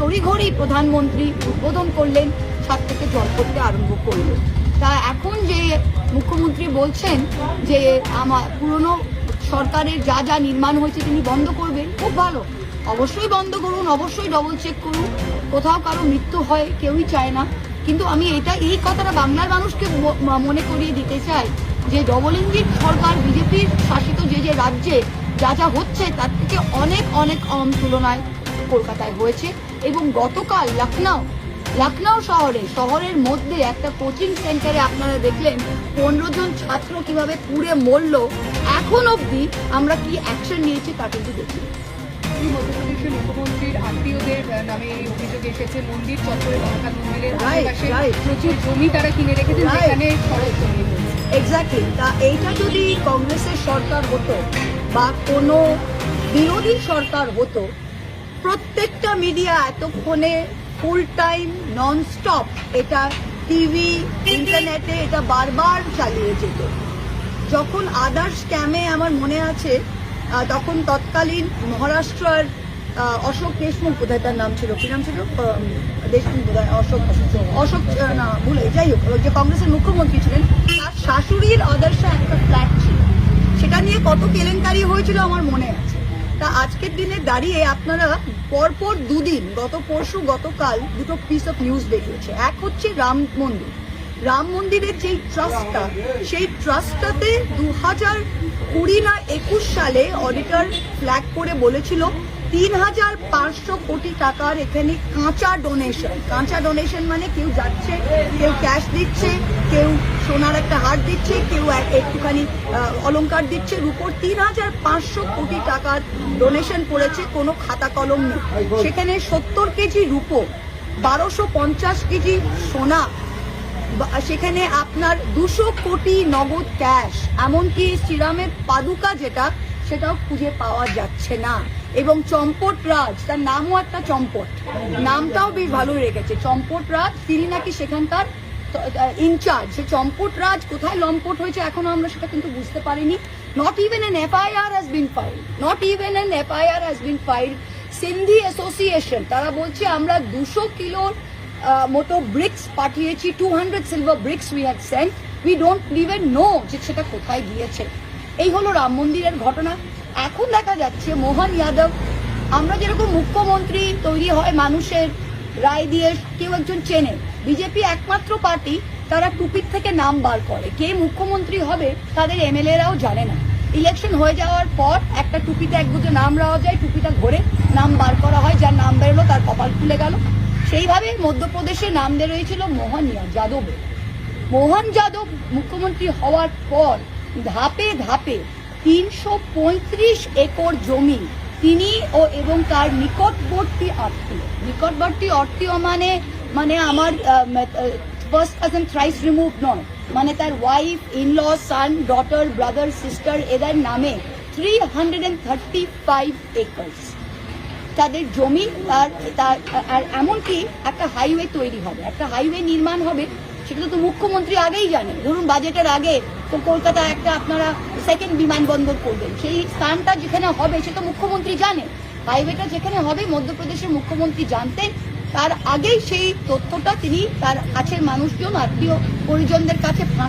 তড়িঘড়ি প্রধানমন্ত্রী উদ্বোধন করলেন, ছাদ থেকে জল পড়তে আরম্ভ করলো। তা এখন যে মুখ্যমন্ত্রী বলছেন যে আমার পুরনো সরকারের যা যা নির্মাণ হয়েছে তিনি বন্ধ করবেন, খুব ভালো, অবশ্যই বন্ধ করুন, অবশ্যই ডবল চেক করুন। কোথাও কারো মৃত্যু হয় কেউই চায় না, কিন্তু আমি এই কথাটা বাংলার মানুষকে মনে করিয়ে দিতে চাই যে ডবল ইঞ্জিন সরকার বিজেপির শাসিত যে রাজ্যে যা যা হচ্ছে তার থেকে অনেক অনেক কম তুলনায় কলকাতায় হয়েছে। এবং গতকাল লখনউ শহরের মধ্যে একটা কোচিং সেন্টারে আপনারা দেখলেন 15 জন ছাত্র কিভাবে পুড়ে মরল। এখন অবধি আমরা কি অ্যাকশন নিয়েছি তা কিন্তু দেখি। মধ্যপ্রদেশের মুখ্যমন্ত্রীর আত্মীয়দের নামে এই অভিযোগ এসেছে, মন্দির চত্বরে মহাকাল মন্দিরের আশেপাশে প্রচুর জমি তারা কিনে রেখেছেন, যেখানে সড়ক তৈরি হয়েছে। এক্স্যাক্টলি। তা এইটা যদি কংগ্রেসের সরকার হতো বা কোনো বিরোধী সরকার হতো, প্রত্যেকটা মিডিয়া এতক্ষণে ফুল টাইম নন স্টপ এটা টিভি ইন্টারনেটে এটা বারবার চালিয়ে যেত। যখন আদার্স স্ক্যামে আমার মনে আছে তখন তৎকালীন মহারাষ্ট্রের অশোক দেশমুখ বোধহয় তার নাম ছিল, কি নাম ছিল, দেশমুখ বোধহয়, অশোক না ভুলে, যাই হোক, যে কংগ্রেসের মুখ্যমন্ত্রী ছিলেন, তার শাশুড়ির আদর্শে একটা ফ্ল্যাট ছিল, সেটা নিয়ে কত কেলেঙ্কারি হয়েছিল আমার মনে আছে। তা আজকের দিনে দাঁড়িয়ে আপনারা পরপর দুদিন, গতকাল দুটো পিস অফ নিউজ বেরিয়েছে। এক হচ্ছে রাম মন্দিরের যে ট্রাস্টটা, সেই ট্রাস্টটাতে 2020 না 21 সালে অডিটর ফ্ল্যাগ করে বলেছিল 3500 কোটি টাকার এখানে কাঁচা ডোনেশন মানে কেউ যাচ্ছে, কেউ ক্যাশ দিচ্ছে, কেউ সোনার একটা হার দিচ্ছে, কেউ একটুখানি অলংকার দিচ্ছে, রুপোর 3500 কোটি টাকার ডোনেশন করেছে, কোনো খাতা কলম নেই। সেখানে 70 কেজি রুপো, 1250 কেজি সোনা, সেখানে আপনার 200 কোটি নগদ ক্যাশ, এমনকি শ্রীরামের পাদুকা সেটাও খুঁজে পাওয়া যাচ্ছে না। এবং চম্পট রাজ, তার নামও একটা চম্পট, নামটাও বেশ ভালোই রেখেছে, চম্পট রাজ, তিনি নাকি সেখানকার ইনচার্জ। সে চম্পট রাজ কোথায় লম্পট হয়েছে এখনো আমরা সেটা কিন্তু বুঝতে পারিনি। Not even an FIR has been filed. Sindhi association তারা বলছে আমরা 200 কিলোর মতো ব্রিক্স পাঠিয়েছি, 200 silver bricks we had sent, we don't even know যে সেটা কোথায় গিয়েছে। এই হলো রাম মন্দিরের ঘটনা। এখন দেখা যাচ্ছে মোহন যাদব, আমরা যেরকম মুখ্যমন্ত্রী তৈরি হয় মানুষের রায় দিয়ে কেউ একজন চেনে, বিজেপি একমাত্র পার্টি তারা টুপির থেকে নাম বার করে, কে মুখ্যমন্ত্রী হবে তাদের এমএলএরাও জানে না। ইলেকশন হয়ে যাওয়ার পর একটা টুপিতে এক দুটো নাম রাওয়া যায়, টুপিটা ঘোরে নাম বার করা হয়, যার নাম বেরোলো তার কপাল খুলে গেল। সেইভাবে মধ্যপ্রদেশে নাম বেরোয়েছিল মোহন যাদব মুখ্যমন্ত্রী হওয়ার পর ধাপে ধাপে 335 একর জমি তিনি এবং তার নিকটবর্তী আত্মীয় মানে আমার ফার্স্ট কাজিন থ্রাইস রিমুভ নয়, মানে তার ওয়াইফ, ইনল, সান, ডটার, ব্রাদার, সিস্টার, এদের নামে 335 একর্স তাদের জমি। আর এমনকি একটা হাইওয়ে তৈরি হবে, একটা হাইওয়ে নির্মাণ হবে, সেটা তো মুখ্যমন্ত্রী আগেই জানেন। ধরুন বাজেটের আগে তো কলকাতা একটা আপনারা সেকেন্ড বিমানবন্দর করবেন, সেই স্থানটা যেখানে হবে সেটা মুখ্যমন্ত্রী জানেন। হাইওয়েটা যেখানে হবে মধ্যপ্রদেশের মুখ্যমন্ত্রী জানতেন, তার আগেই সেই তথ্যটা তিনি তার কাছের মানুষজন, আত্মীয় পরিজনদের কাছে ফাঁস